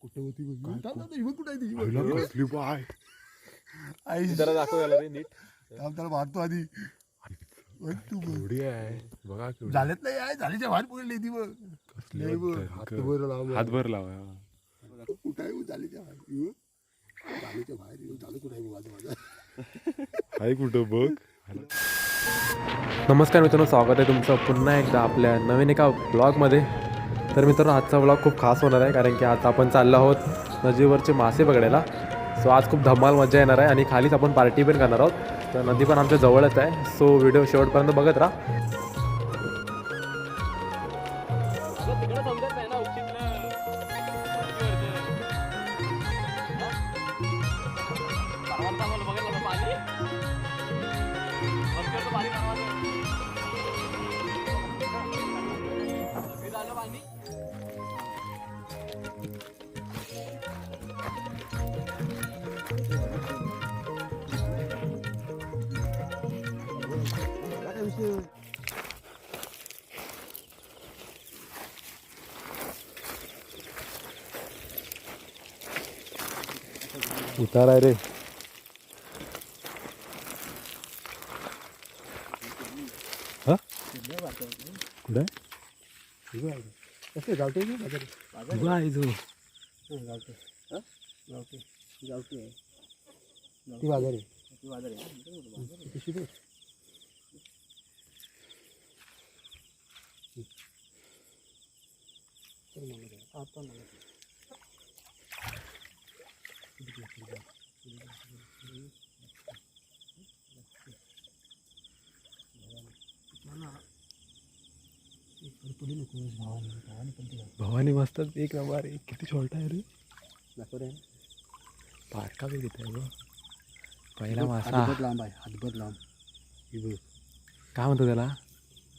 कुठे होती कुठे आहे ती आई जरा दाखव याला रे नीट. त्याला मारतो आधी तू केवढी आहे बघा केवढी. झालेत नाही आहे झालीच्या बाहेर पकडली ती बघ कसली हातभर लावा. कुठं आहे झालीच्या बाहेर झालीच्या बाहेर झालं कुठं आहे माझं माझं आहे कुठं बघ. नमस्कार मित्रांनो, स्वागत आहे तुमचं पुन्हा एकदा आपल्या नवीन एका ब्लॉगमध्ये. तर मित्रांनो, आजचा ब्लॉग खूप खास होणार आहे कारण की आज आपण चाललो आहोत नदीवरचे मासे बघायला. सो आज खूप धमाल मजा येणार आहे आणि खालीच आपण पार्टी पण करणार आहोत. तर नदी पण आमच्या जवळच आहे. सो व्हिडिओ शेवटपर्यंत बघत राहा. उतार आहे रे. हा कुठे कसं गावते आहे जो ती बाजार आहे भवानी मस्त एक नंबर आहे. किती छोटा आहे रे. पारका बी घेत आहे बघ. पहिला मासा लांब आहे हातभर लांब. काय म्हणतो त्याला?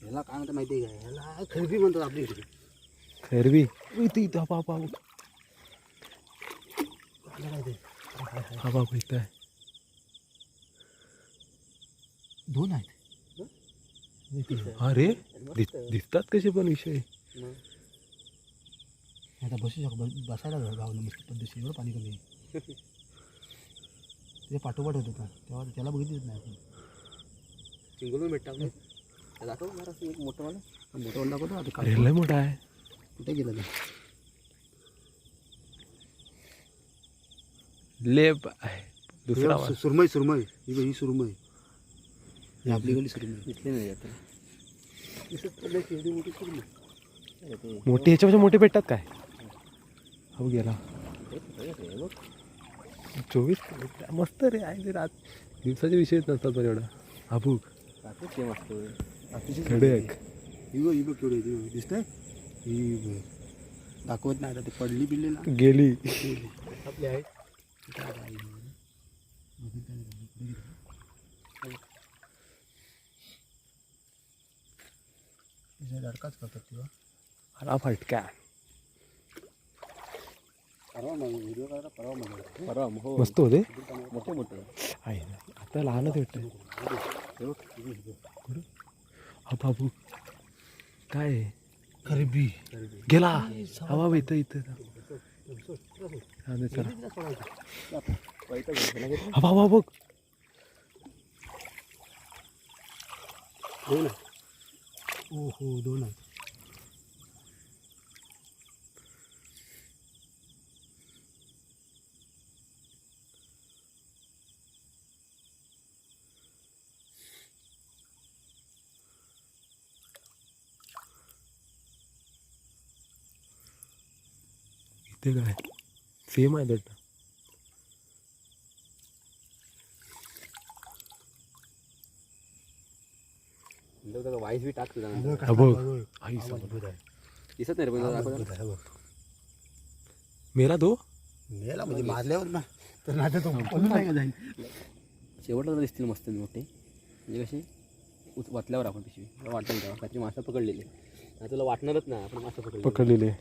ह्याला काय म्हणतात माहिती आहे का? ह्याला खरबी म्हणतात आपल्या इकडे. खरबी इथं हा बाबा इथं आहे. दोन आहेत. हा रे दिसतात कसे पण विषय. आता बसू शकतो बसायला गावलं मस्त पद्धतशीर. एवढं पाणी कमी ते पाठोपाठ होत होता तेव्हा त्याला बघितलंच नाही आपण. चिंगलून भेटतात दाखव मोठं वाला मोठं दाखवतो आता. लय मोठा आहे. कुठे गेलं ते? लेप आहे दुसरा सुरमई सुरमई ही सुरमई. ही आपली गली सुरमई इथले नाही आता. मोठी सुरमई मोठे ह्याच्यापेक्षा मोठे भेटतात काय? हो गेला 24 मस्त रे आहे ते. रात दिवसाचे विषयच नसतात पण एवढा हाबूक खडक ही बघ केवढी दिसतंय. ही दाखवत नाही आता ते पडली बिडली ना गेली आपली आहे. लडकाच करतात तेव्हा. अरा फटका व्हिडिओ काढला परवा मस्त होते. मोठे मोठे आहे आता लहानच भेटत. हा बाबू काय खरबी गेला हवा इथं इथं. हा बाबा बघ. दोन आहे. हो दोन आहेत. इथे काय सेम आहे दट. वाईस बी टाकतो दिसत नाही. मेला तो मेला म्हणजे मारल्यावर ना तर नाही तो नाही जाईल. शेवटला दिसतील मस्त मोठे म्हणजे कसे वाचल्यावर आपण पिशवी वाटत तेव्हा काहीतरी मासा पकडलेले. तुला वाटणारच नाही आपण मासा पकडलेले.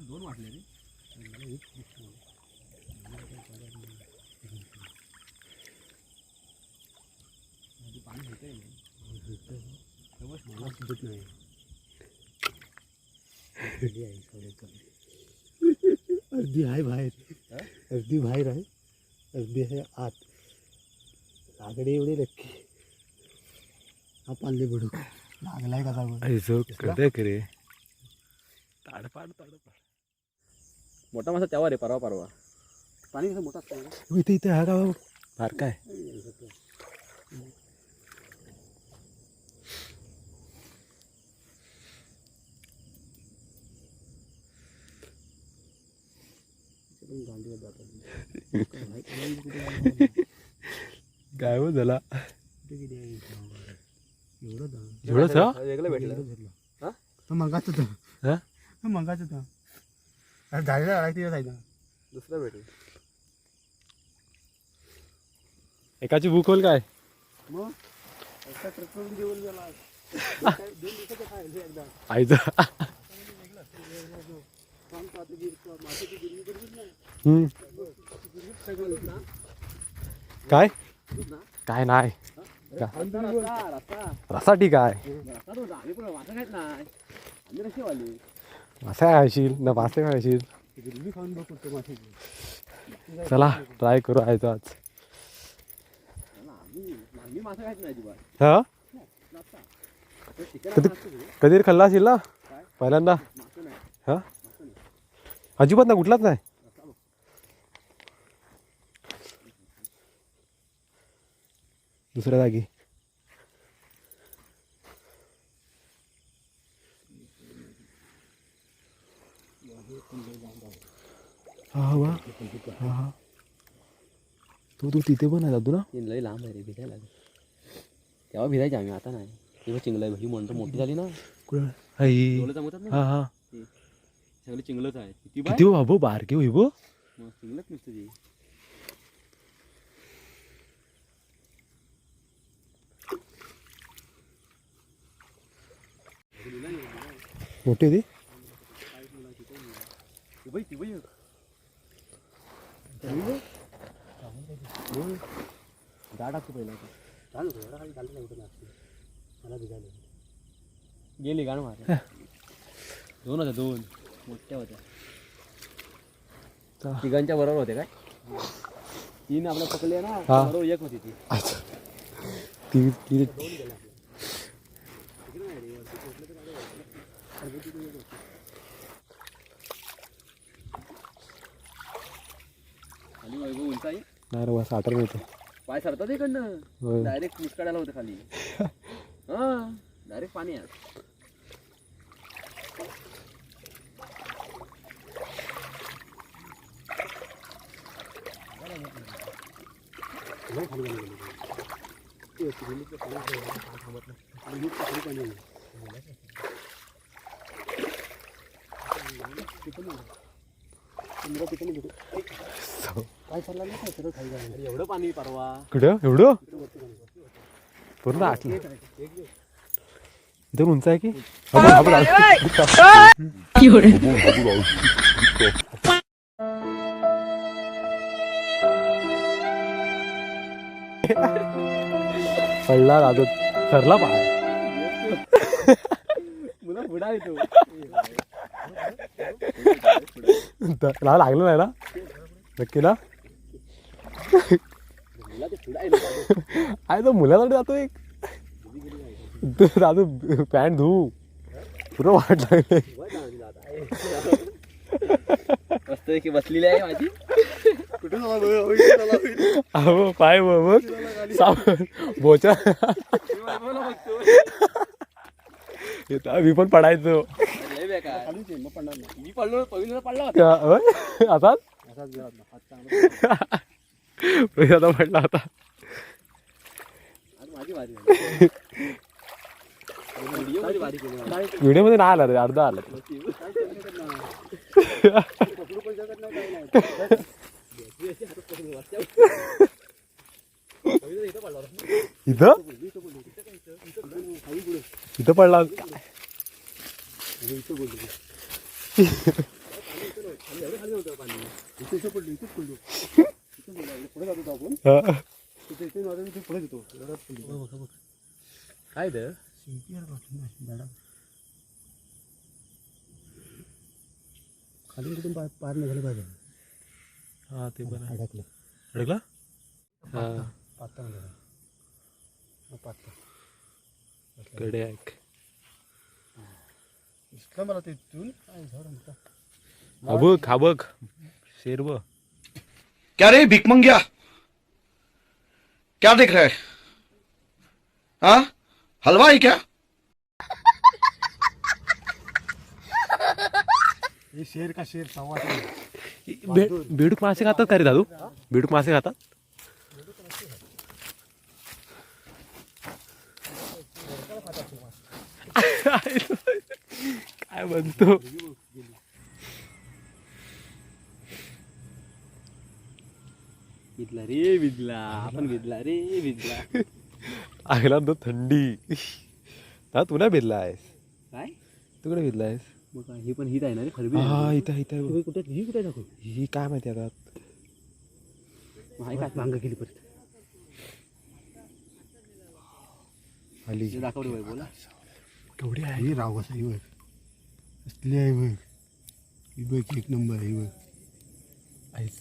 दोन वाटले रे. मला सुचत नाही. अर्धी आहे बाहेर, अर्धी बाहेर आहे, अर्धी आहे आत. लागडे एवढे नक्की. हा पानले बुडूक लागलाय कसा रे ताडपाड मोठा मासा त्यावर आहे. परवा पाणी कसं मोठा असतं. इथे इथे हा का फार काय काय हो झाला एवढंच वेगळं भेटलं. मंगाच दुसरं भेटलं. एकाची भूक होईल काय मग एका ट्रकवरून जेवण गेला. 2 दिवसाचं खायचं एकदा. आईचं काय काय नाही रसा ठीक आहे. मासे खायशील ना मासे खायशील. चला ट्राय करू आयचं आज. हा कधी खाल्ला असेल ना पहिल्यांदा. हा अजिबात ना कुठलाच नाही. दुसऱ्या जागी हा वा हा तू तिथे पण आहे दादू ना. लई लांब आहे रे. भिजायला तेव्हा भिजायचे आम्ही, आता नाही. तेव्हा चिंगलं ही म्हणतो मोठी झाली ना. हा हा सगळे चिंगलच आहे. किती हो बाबू बारके होई बो. चिंगलच नुसतं ती. मोठी होती. गेली गाण मार. 2 होत्या, 2 मोठ्या होत्या. तिघांच्या बरोबर होते काय. 3 आपल्या पकडले ना बरोबर 1 होती ती. आणि वैभव उंचाई नाही रे बस 8 मिनिट पाय सरतात इकडनं. डायरेक्ट मुसकाडायला होतं खाली. हा डायरेक्ट पाणी आहे. एवढं पाणी परवा कुठं एवढं पूर्ण आटलं. इथं उंच आहे की पडला दादू सरला पाय. मुला बुडा येतो. लागलं नाही ना नक्की ना. आहे तो मुलासाठी जातो एक दादू पॅन्ट धुवू पुरं वाट लागले. मस्त की बसलेली आहे माझी. कुठून अहो पाय बघ बोचा. मी पण पडायचो. मी पडलो पडला आता आता पडला होता. व्हिडिओ मध्ये नाही आला रे अर्धा आला. इथं इथं पडला. पुढे जातो आपण. पुढे काय तर खाली कुठून पार निघालं पाहिजे. हा ते पण आहे. अडकलं अडकला हा पात्ता म्हणजे पात्ता कडे आहे. दिसलं मला ते इथून. काय झाड म्हणता हा बघ शेर बघ. क्या रे भिक मंग्या, क्या देख रहा है? हाँ, हलवा है क्या? हे शेर का शेर संवाद बेडूक मासे खातात का रे दादू? बेडूक मासे खातात. काय म्हणतो भिजला रे भिजला आपण भिजला रे भिजला. आगला तो थंडी. हा तुला भेदला आहेस. काय तू कुठे भेदला आहेस? मग काय ही पण हीच आहे ना रे खरबी हा इथं कुठे ही कुठे दाखव ही काय माहिती आता. हाय काय मांग गेली परत आली दाखवली बाई बोला केवढी आहे. ही राव कसं ही बघ असली आहे बघ ही बघ एक नंबर आहे ही बघ. आईस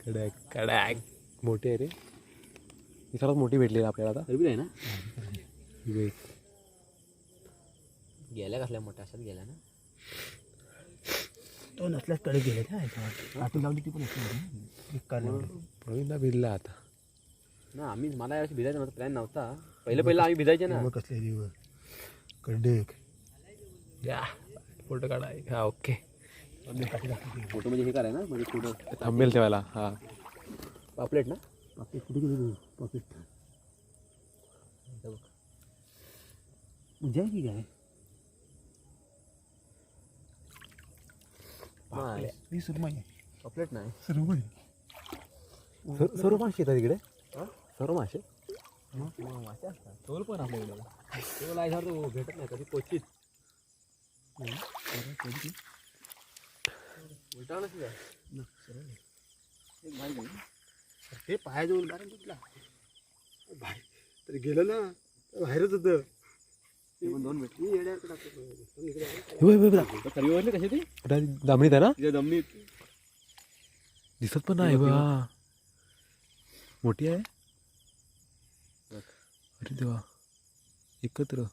कडॅक कडॅक मोठी आहे रे. ही सर्वात मोठी भेटली आपल्याला आता. खरबी आहे ना. ही बघ. गेल्या कसल्या मोठ्या अशात गेल्या ना. तो नसल्यास कडे गेले काठी लावली ती पण असली प्रवीणला भिजला आता. ना आम्ही मला यावर्षी भिजायचं नव्हतं प्लॅन नव्हता. पहिलं आम्ही भिजायचे ना. कसले ही बघ कडे या फोटो काढाय. हा ओके फोटो म्हणजे हे कराय ना म्हणजे कुठं थांबेल ठेवायला. हा पापलेट ना. पाकिट कुठे गेली पाकिट म्हणजे की काय ही सुरमई आहे पापलेट नाही सुरमई सर्व मासे येतात तिकडे. सर्व मासे मासे असतात. तोल पण आपल्याकडे तोल आहे तो भेटत नाही कधी क्वचित. उलटा नसली काय एक भाई घेऊन ते पायाजवळ बाहेर तुटला बाहेर तर गेलं ना बाहेरच होतं. ते पण दोन भेटली येड्याकडे दामणीत खरी ओरले कसे ते आहे ना. तिच्या जमिनीत दिसत पण नाही बा. मोठी आहे. अरे देवा एकत्र.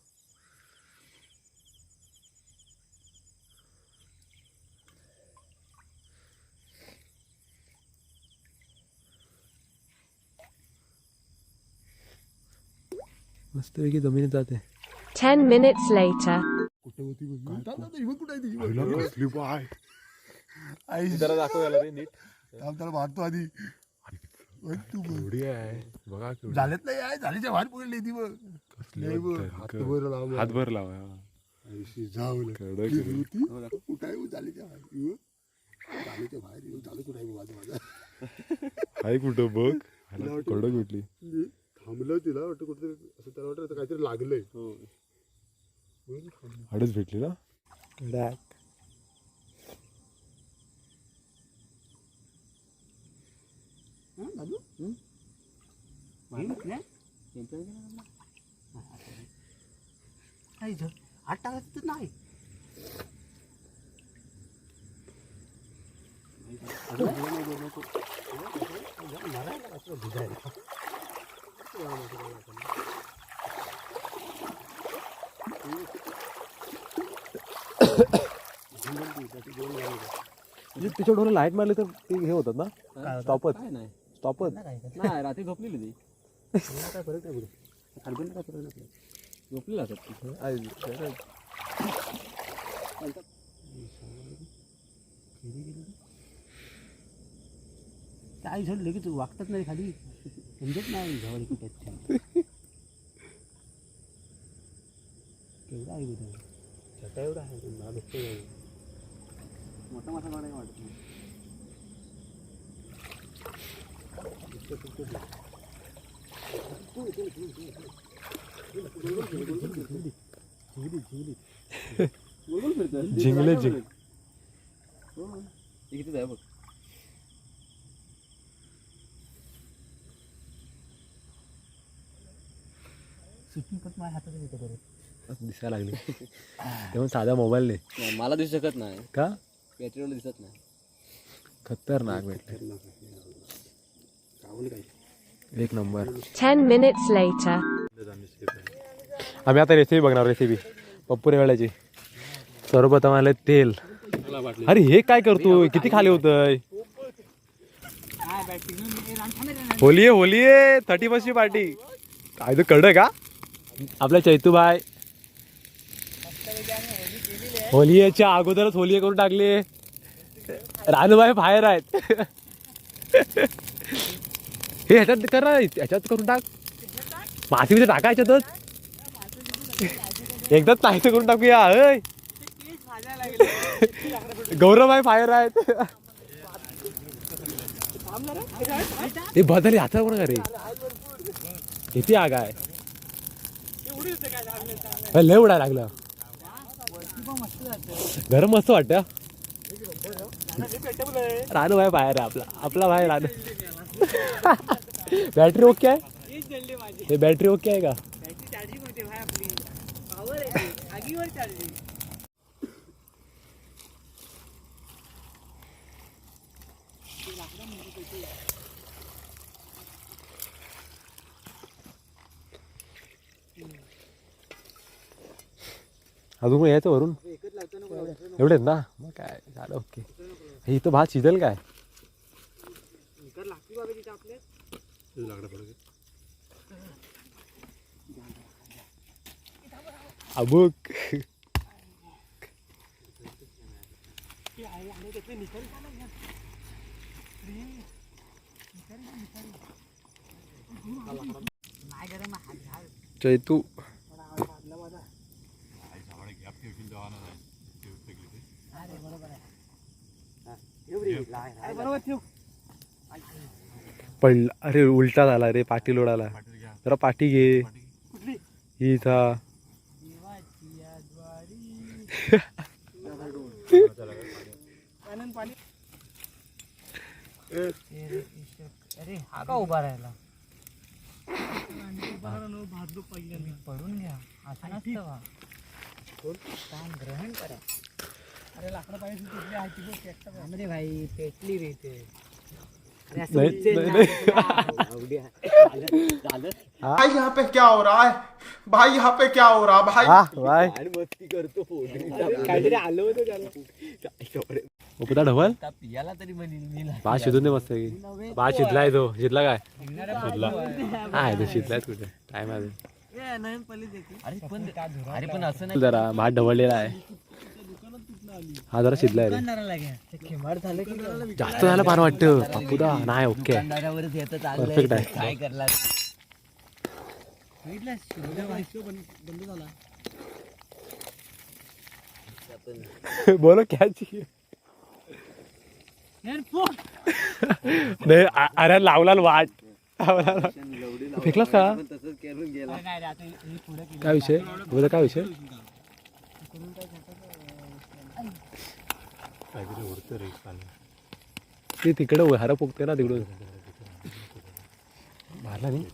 मस्तपैकी जमिनीत जाते. 10 minutes later. कुठे होती बघ कुठे आहे ती पाय आई जरा दाखव याला रे नीट. त्याला मारतो आधी तू एवढी आहे बघा. झालेत नाही आहे झालीच्या बाहेर पकडली ती बघ कसली बघ हातभर लाव हातभर लावा. जाऊ कडक कुठं आहे झालीच्या बाहेर झालीच्या बाहेर झालं कुठं आहे माझं माझं आहे कुठं बघ. कडक भेटली. थांबलं तिला वाटतं कुठेतरी असं त्याला वाटतं काहीतरी लागलंय. हाडच भेटली ना. कडॅक आठ टाकायचं नाही तिच्या डोळे लाईट मारली तर ते हे होतात ना. स्टॉपच काय नाही स्टॉपच नाही रात्री झोपलेली ती काय फरक आहे खालपर्यंत काय फरक नाही झोपलेला असतात काय झालं लगेच वागतात नाही खाली समजत नाही झवारी कुठे केवढा आहे बघा छोटा एवढा आहे मला बघतो मोठा मोठा नाही वाटत नाही जिंकले जिंक. किती आहे बघ दिसायला लागली तेव्हा साधा मोबाईल नाही नाही, मला दिसू शकत नाही का बॅटरीवर दिसत नाही. खतरनाक भेटले एक नंबर 10 minutes later. आम्ही आता रेसिपी बघणार रेसिपी पप्पू रेवाड्याची. सर्वप्रथम आले तेल. अरे हे काय करतोय किती खाली होतंय. होली आहे 31ची पार्टी काय तू कळलं का आपल्या चैतूबाई होलीच्या अगोदरच होली करून टाकली. रानूबाई बाहेर आहेत. हे ह्याच्यात कर ना ह्याच्यात करून टाक माती बिती टाका ह्याच्यातच एकदाच नाहीचं करून टाकूया. अय गौरवबाई बाहेर आहेत. हे बदल हाता कोण का रे किती आग आहे लय उडायला लागलं. गरम मस्त वाटत. रानू भाई बाहेर आहे आपला भाई रानू. बॅटरी ओके आहे हे बॅटरी ओके आहे का अजून यायचं वरून एवढेच ना मग काय झालं ओके. इथं भात शिजेल काय अबुक चैतू पडला. अरे उलटा झाला रे पाटी लोडाला. जरा पाटी घे ही था. अरे हा का उभा राहिला पडून घ्या असं नसतं ग्रहण करा. अरे लाकडं पाहिजे भाई पेटली रे ते. भाई यहाँ पे क्या हो रहा है भाई यहाँ पे क्या हो रहा भाई. भाई मस्ती करतो काहीतरी आलं होतं त्याला उपता ढवल पियाला तरी म्हणील भात शिजून दे मस्त भात शिजलाय तो शिजला काय शिजला आहे तो शिजलाय कुठे टाइम आहे अरे पण असं नाही जरा भात ढवळलेला आहे. हा जरा शिजलाय रे खेमाड झालं की जास्त झालं पान वाटतं पप्पूदा नाही ओके दुकानदारावरच येतं परफेक्ट आहे. काय करला बोलो क्या चाहिए नाही अरे लावला वाट फेकलास का काय विषय बोल काय विषय ते तिकडे हरा पोगते ना तिकडून मारला नाही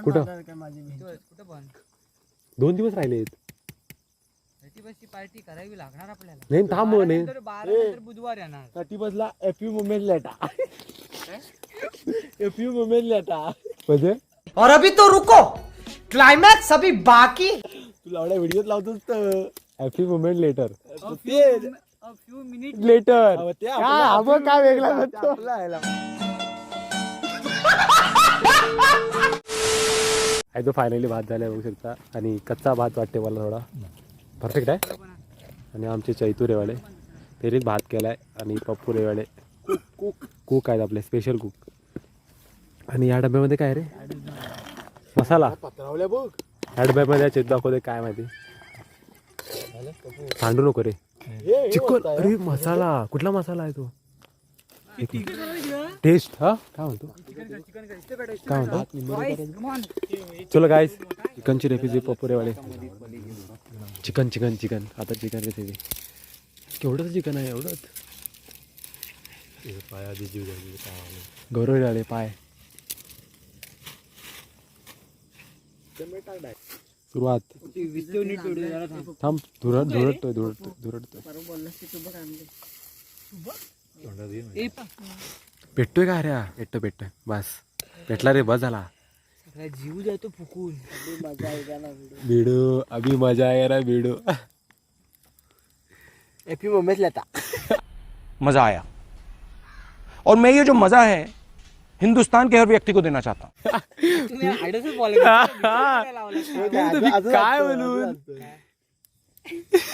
कुठं 2 दिवस राहिलेत. पार्टी करावी लागणार आपल्याला. नाही थांब नाही 12 बुधवार येणार. 30 एफयू मुवमेंट लेटा एफयू मुवमेंट लेटा म्हणजे और अभी तो रुको क्लाइमैक्स अभी बाकी. तुला एवढ्या व्हिडिओत लावतोस तर एफयू movement later few minute later काय वेगळा म्हणतो. तो फायनली भात झालाय बघू शकता आणि कच्चा भात वाटते मला थोडा परफेक्ट आहे. आणि आमचे चैतू रेवाडे त्यांनीच भात केलाय आणि पप्पू रेवाडे कुक आहेत आपले स्पेशल कुक. आणि या डब्यामध्ये काय रे मसाला या डब्यामध्ये चैतू दाखवते काय माहिती सांडू नको रे चिकन. अरे मसाला कुठला मसाला आहे तो टेस्ट हा काय म्हणतो काय म्हणतो. चलो गाईस चिकनची recipe Pappu Rewade chicken chicken chicken आता चिकन रेसिपी केवढंच चिकन आहे एवढंच. पाय आधी जीव गौरव रेवाडे पाय सुरुवात थांब धुरटतोय पेटतोय का रे पेटतोय बस पेटला रे बस झाला जीव जातो फुकून भिडो अभी मजा आएगा भिडो एपी मम्मीच लेता मजा आया और मैं ये जो मजा है हिंदुस्तान के हर व्यक्ति को देना चाहता हूँ. तुम्ही हाडच बॉल काय बोलून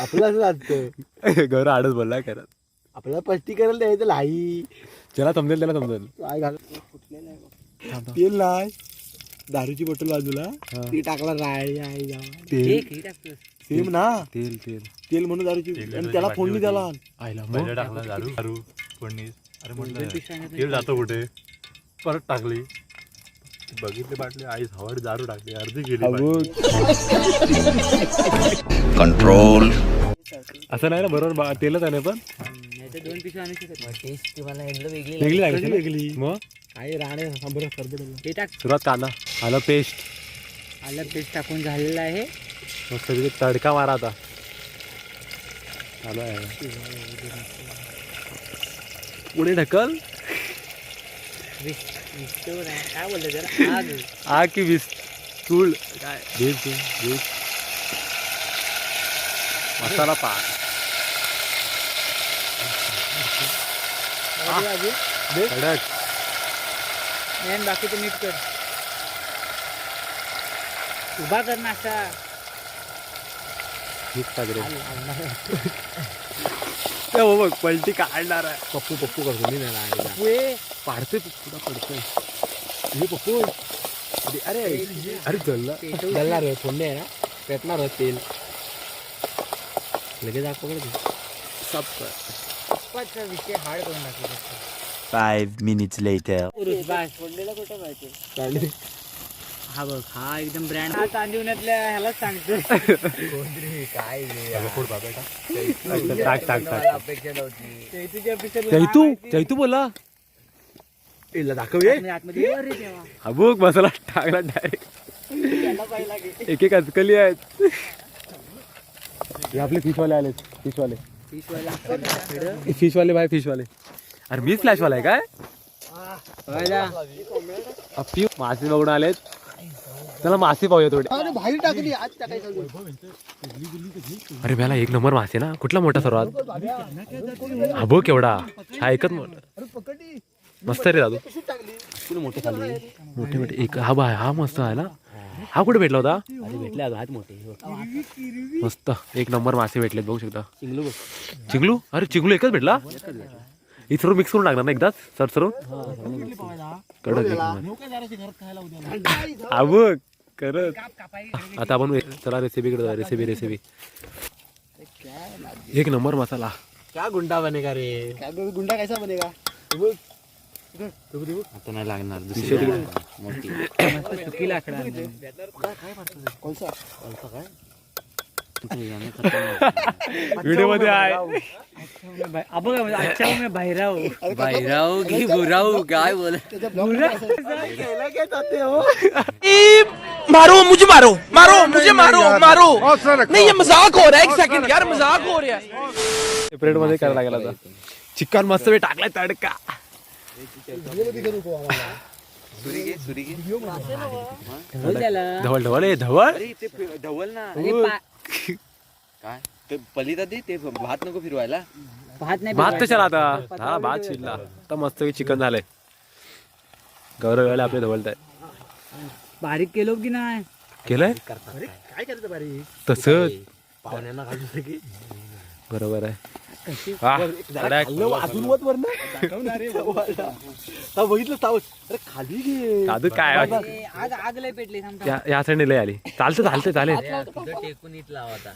आपलं असं वाटतं गौरव आडच बोलला करत आपल्याला पष्टी करायला द्यायचं लाई ज्याला समजेल त्याला समजेल काय घाल तेल नाही दारूची बॉटल बाजूला ती टाकला राय तेल सेम ना तेल तेल म्हणून दारूची आणि त्याला फोडणी त्याला आईला टाकला दारू फोडणी अरे म्हटलं तेल जातो कुठे परत टाकली बघितले बाटले आई हवाड दारू टाकली अर्धी गेली कंट्रोल. असं नाही ना बरोबर तेलच आहे ना पण 2 पिशव्या आणू शकत टेस्ट तुम्हाला एकदम वेगळी लागली वेगळी मग काय राणे सांबर सरबट ते टाक सुरुवात कांदा आलं पेस्ट आलं पेस्ट टाकून झालेलं आहे मस्त तिथे तडका मारा आता चालू आहे पुढे ढकल काय बोलतो जरा आग आ की वीस तूळ काय वीस मसाला पाक कडक मेन बाकीचं मीठ कर उभा कर ना असा मिक्स टाकले बघ पलटी काढणार आहे पप्पू करतो मी नाही पाडते पुढा पडतोय हे पप्पू अरे जल्ला जळणार आहे फोडणे आहे ना पेटणार आहे तेल लगेच दाखव पप्पाचा विषय हार्ड करून टाकला 5 minutes later. फोडलेला कुठं माहिती हा बघ हा एकदम ब्रँड हा तांदूळण्यातल्या ह्यालाच सांगतो काय टाक अपेक्षा नव्हती चैतू बोला दाखव आतमध्ये ये रे तेव्हा हा बघ मसाला टाकला डायरेक्ट एक अजकली आहेत हे आपले फिशवाले आले फिशवाले भाई फिशवाले अरे मीच फ्लॅशवाला आहे काय अप्पी मासे बघून आलेत त्याला मासे पाहूया थोडे बाहेर टाकली आज टाकायचं अरे मला एक नंबर मासे ना कुठला मोठा सर्वात हा बघ केवढा हा एकच मोठा मस्त रे दादू मोठे खाली मोठे एक हा मस्त आहे ना हा कुठे भेटला होता भेटले हात मोठे मस्त एक नंबर मासे भेटलेत बघू शकता चिंगलू बघ चिंगलू अरे चिंगलू एकच भेटला ही सर्व मिक्स करून टाकणार ना एकदाच सरसरून कडक बघ करत आता आपण चला रेसिपीकडे रेसिपी एक नंबर मसाला क्या गुंडा बनेगा रे क्या गुंडा कैसा बनेगा आता नाही लागणार मोठी सुकी लाकडा व्हिडिओ मध्ये आहे अच्छा मैं बहिराव बाहेराव की बुराव काय बोल मारो मुझे मारो मुझे मारो नहीं ये मजाक हो रहा है. एक सेकंड यार मजाक हो रहा है. सेपरेट मध्ये करायला लागला आता चिकन मस्त वेळ टाकलाय तडका धवल धवल धवल ढवल ना अरे काय ते पलिता ते भात नको फिरवायला भात नाही भात कशाला आता हा भात शिजला आता मस्त चिकन झालंय गौरव वेळेला आपले धवलत आहे बारीक केलो की नाही केलंय काय करायचं बारी तसंच पाहुण्यांना घालू की बरोबर आहे वा, कडक. बघितलं तावस अरे खाली घे दादू काय आज आग लय पेटली थांबता या साईडने लय आली चालते चालेल टेकून इथला होता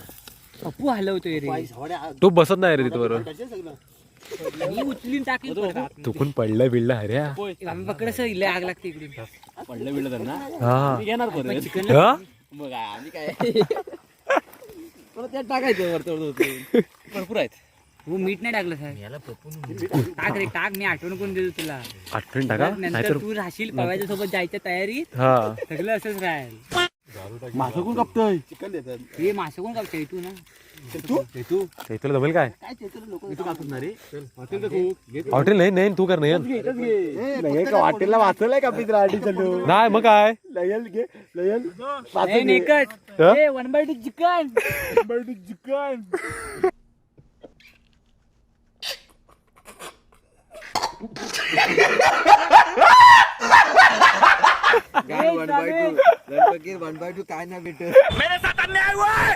पप्पू हलवतोय रे तो बसत नाही रे तिथं बरोबर मी उचलीन टाकली चुकून पडलं बिडलं अरे आम्ही पकडस लय आग लागते इकडून पडलं बिडलं त्यांना हा घेणार परत हा? मग आम्ही काय परत त्यात टाकायचं वरतं भरपूर आहेत हो मीठ नाही टाकलं साहेब टाक रे टाक मी आठवण करून देतो तुला आठवण टाका नंतर नाहीतर तू राहशील पवायच्या सोबत जायच्या तयारीत हा सगळं असंच राहील मासं कोण कापतोय? चिकन देतात हे मासे कोण कापते तू ना ते तुला जमेल काय हॉटेल नाही नाही तू कर नाही हॉटेलला वाचलंय का पित्र आधी चालू नाही मग काय लयल घे लयल नाही, एकच हं? 1/2 चिकन चिकन मेरे साथ अन्याय हुआ है,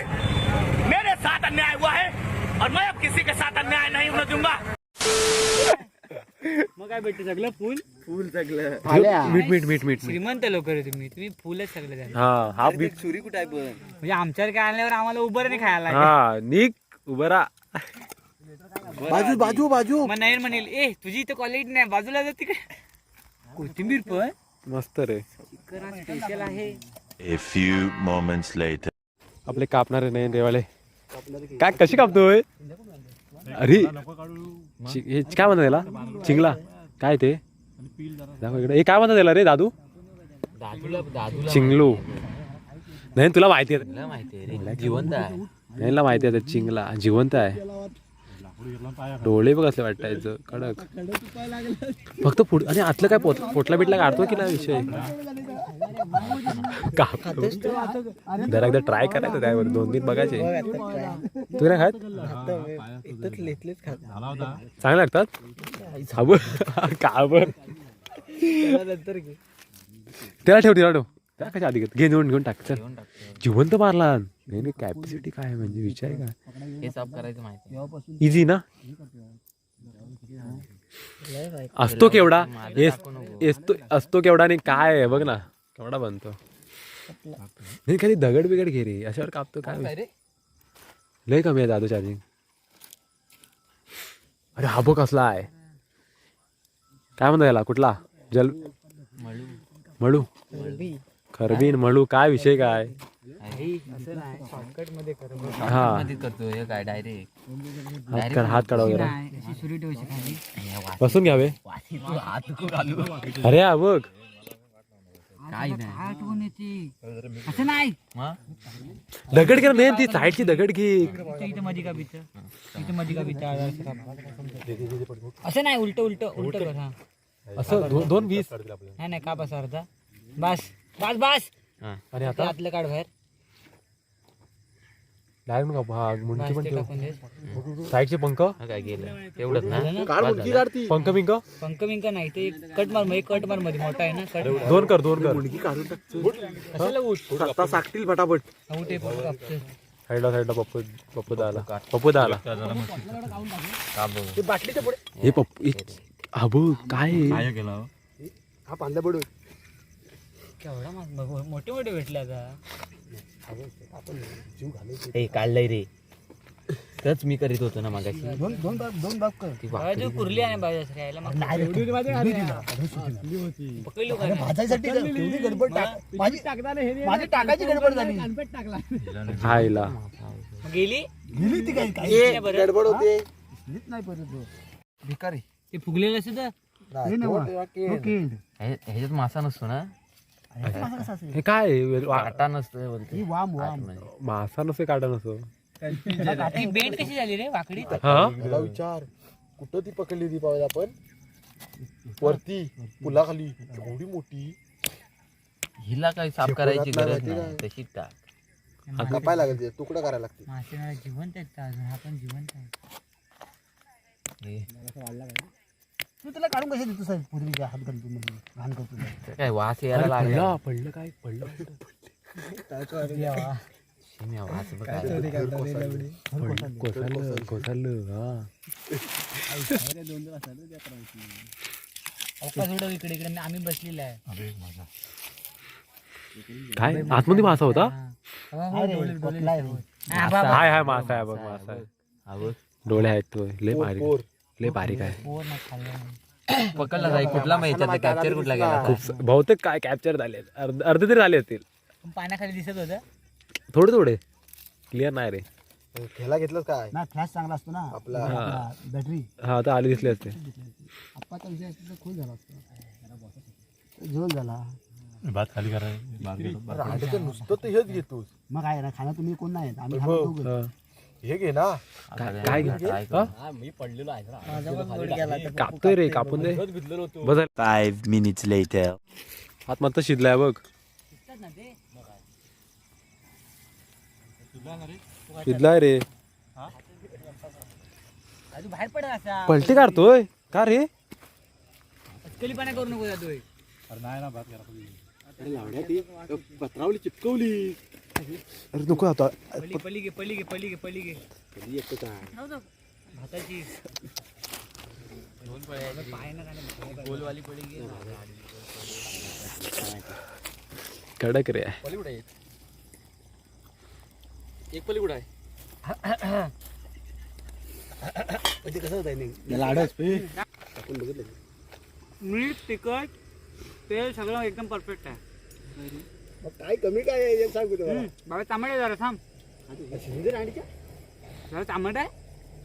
मेरे साथ अन्याय हुआ है और मैं अब किसी के साथ अन्याय नहीं होने दूंगा. मग काय भेटते सगळं फुल फुल सगळं मीठ मीठ मीठ मीठ श्रीमंत लोक रे तुम्ही फुलच सगळे जण. हा हा मीठ सुरी कुठे आहे पण म्हणजे आमच्यावर काय आणल्यावर आम्हाला उभं नाही खायला लागेल. हा निक उभं राहा बाजू बाजू बाजू मग नाही म्हणेल ए तुझी इथं क्वालिटी नाही बाजूला जाते काय कोथिंबीर पण मस्त रे चिकन स्पेशल आहे. A few moments later. आपले कापणारे नाही रेवाले काय कशी कापतोय अरे हे काय म्हणतात त्याला चिंगला काय ते दाखव इकडे हे काय म्हणतात त्याला रे दादू चिंगलू नाही तुला माहिती आहे जिवंत आहे नाही माहिती आहे चिंगला जिवंत आहे डोळे बघ असले वाटायचं कडक फक्त पुढ आणि आतलं काय पोटला बिटला काढतो की नाही विषय कापतो जरा एकदा ट्राय करायचं त्यावर 2-3 बघायचे तू नाही खात चांगले लागतात काबर त्याला ठेव त्या कशा आधी घे घेऊन टाक चल जिवंत मारला नाही कॅपॅसिटी काय म्हणजे विचार का हे साफ करायचं माहिती इझी ना असतो केवढा असतो केवढा आणि काय आहे बघ ना केवढा बनतो नाही खाली दगड बिगड घे रे अशावर कापतो काय लय कमी आहे दादू चार्जिंग अरे हा बघ कसला आहे काय म्हणतो याला कुठला जल मळू खरबीन मळू काय विषय काय हा काय डायरेक्ट हात काढा वगैरे अशी सुरी ठेवायची खाली. बसून घ्यावे अरे हा बघ काय नाही आठवण येते असं नाही दगड घे नाही ती साईडची दगड घे इथं मध्ये का बिच इथं मध्ये का बिच असं नाही उलट कर हा असं 2-20 नाही का बस अर्धा बस बस बस आणि आता आतलं काढ बाहेर डायरेक्ट हा मुंडकी पण ते ठेव टाकून दे. साईडचे पंख काय गेलं तेवढंच ना झालं ना? काढ मुलगी काढती पंख बिंक पंख बिंक नाही ते कट मार मध्ये मोठा आहे ना कट 2 कर मुलगी काढून टाक कशाला उठ आता साकतील फटाफट उठ हे बघ कापतोय. साईडला पप्पू आला ते बाटलीच्या पुढे हे पप्पू हा बघ काय आहे? हा पांदा पडू केवढा मोठे मोठे भेटले आता हे काढलंय रे तच मी करीत होतो ना मागाशी दोन बाग कर बाजू कुर्ली आणि बाजू असं खायला मग पकडलो का नाही? भाजायसाठी तेवढी गडबड टाक माझी टाकायची गडबड झाली खायला मग गेली गेली ती काही नाही बरं. गडबड होते नाही परत भिकारी ते फुगलेलं सुद्धा ह्याच्यात मासा नसतो ना हे काय काटा नसतो बोलते मासा नसतो काटा नसतो ती बेंड कशी झाली रे वाकडी हा मला विचार कुठं ती पकडली होती पाहिजे आपण वरती पुलाखाली एवढी मोठी हिला काही साफ करायची गरज नाही तशीच टाक कापाय लागेल ते तुकडा करायला लागते मासे जिवंत आहेत का अजून हा पण जिवंत आहे तू त्याला काढून कशी देतो साहेब पूर्वीच्या हात घालतो घाण करतो काय वास यायला लागला पडलं काय पडलं शिम्या वास बघ कोसळलं हा अवकाश उडव इकडे इकडे आम्ही बसलेला आहे काय आतमध्ये मासा होता हाय हाय मासा आहे बघ मासा आहे डोळे आहेत तो लय बारीक आहे पकडला जाई कुठला माहिती कॅप्चर कुठला गेला खूप बहुतेक काय कॅप्चर झाले अर्धे तरी झाले असतील पाण्याखाली दिसत होतं थोडे क्लिअर नाही रे खेळा घेतलं काय ना फ्लॅश चांगला असतो ना आपला बॅटरी हा तर आले दिसले असते आप्पाचा विषय असतो खूप झाला असतो जेवण झाला भात खाली करा रांडेचं नुसतं तर हेच घेतोस. मग काय ना खाना तुम्ही कोण नाही आम्ही वैभव, हे घे ना. काय मी पडलेलो आहे कापतोय रे, कापून दे. बस 5 minutes later. हात मात्र शिजलाय बघ. शिजलाय रे. बाहेर पडा असा पलटी काढतोय का रे? कलीपणा करू नको जातोय. अरे नाही ना भात करा पत्रावली चिपकवली. अरे नको आता. पली घे भाताची गोलवाली पळी घे. कडक रे. एक पली कुठं आहे ते कसं होत लाडच आपण बघितलं मीठ तिखट तेल सगळं एकदम परफेक्ट आहे. काय कमी काय आहे सांगू बाबा तांबडे जरा थांब. जरा तांबट आहे.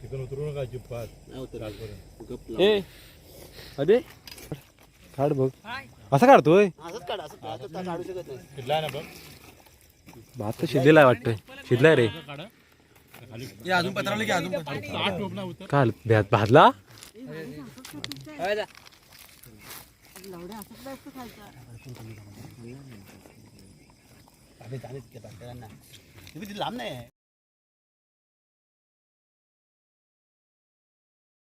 चिकन उतरू नका अजिबात. ए अरे काढ बघ. असं काढतोय. असंच काढ असं काढू शकत नाही. शिजलाय ना बघ. भात तर शिजलेला वाटतंय. शिजलाय रे. अजून पत्रावली की अजून काल भाजला. लांब नाही